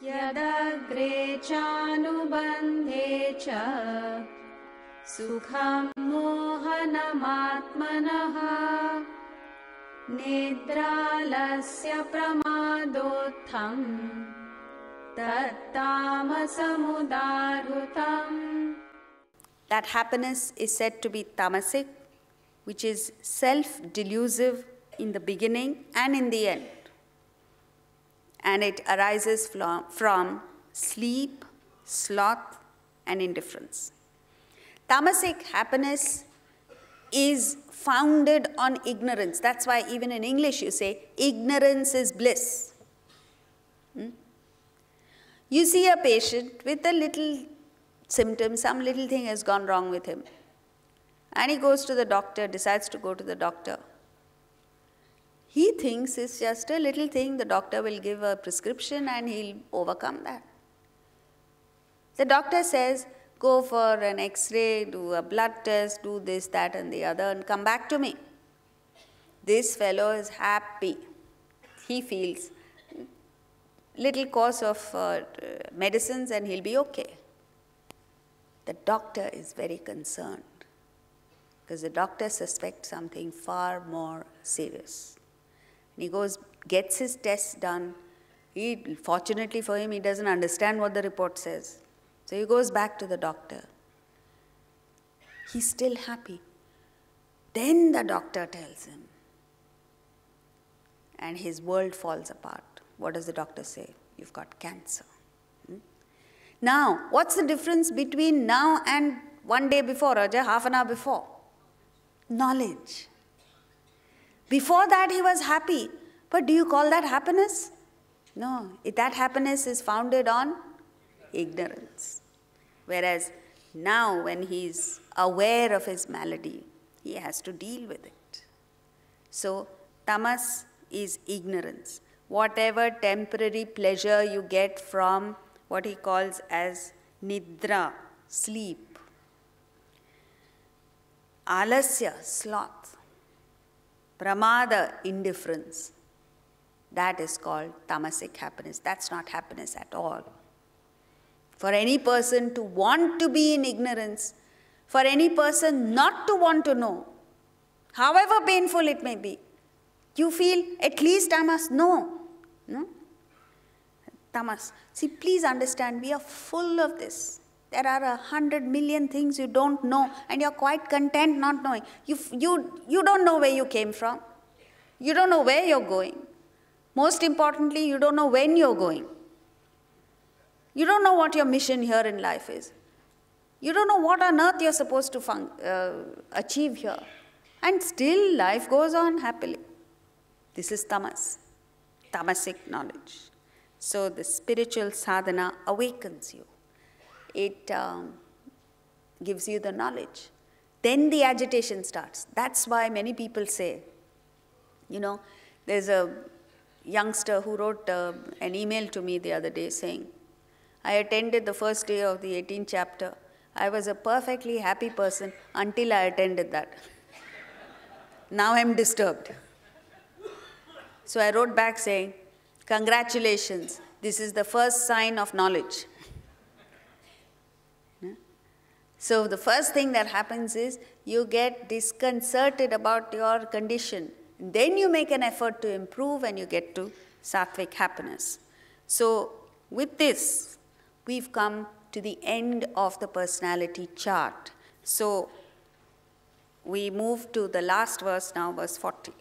Yadagre chanubandhe cha sukham mohanamatmanaha nidralasya pramadotham tattamasamudarutam. That happiness is said to be tamasic, which is self-delusive in the beginning and in the end. And it arises from sleep, sloth, and indifference. Tamasic happiness is founded on ignorance. That's why even in English you say, ignorance is bliss. You see a patient with a little symptom, some little thing has gone wrong with him. And he goes to the doctor, decides to go to the doctor. He thinks it's just a little thing, the doctor will give a prescription and he'll overcome that. The doctor says, go for an X-ray, do a blood test, do this, that and the other and come back to me. This fellow is happy. He feels little course of medicines and he'll be okay. The doctor is very concerned because the doctor suspects something far more serious. And he goes, gets his tests done. Fortunately for him, he doesn't understand what the report says. So he goes back to the doctor. He's still happy. Then the doctor tells him. And his world falls apart. What does the doctor say? You've got cancer. Now, what's the difference between now and one day before, or half an hour before? Knowledge. Before that, he was happy. But do you call that happiness? No. That happiness is founded on ignorance. Whereas now, when he's aware of his malady, he has to deal with it. So, tamas is ignorance. Whatever temporary pleasure you get from what he calls as nidra, sleep, alasya, sloth, pramada, indifference, that is called tamasic happiness. That's not happiness at all. For any person to want to be in ignorance, for any person not to want to know, however painful it may be, you feel, at least I must know. No? Tamas. See, please understand, we are full of this. There are 100 million things you don't know, and you're quite content not knowing. You don't know where you came from. You don't know where you're going. Most importantly, you don't know when you're going. You don't know what your mission here in life is. You don't know what on earth you're supposed to achieve here. And still life goes on happily. This is tamas, tamasic knowledge. So the spiritual sadhana awakens you. It gives you the knowledge. Then the agitation starts. That's why many people say, there's a youngster who wrote an email to me the other day saying, I attended the first day of the 18th chapter. I was a perfectly happy person until I attended that. Now I'm disturbed. So I wrote back saying, congratulations, this is the first sign of knowledge. So the first thing that happens is you get disconcerted about your condition. Then you make an effort to improve and you get to sattvic happiness. So with this, we've come to the end of the personality chart. So we move to the last verse now, verse 40.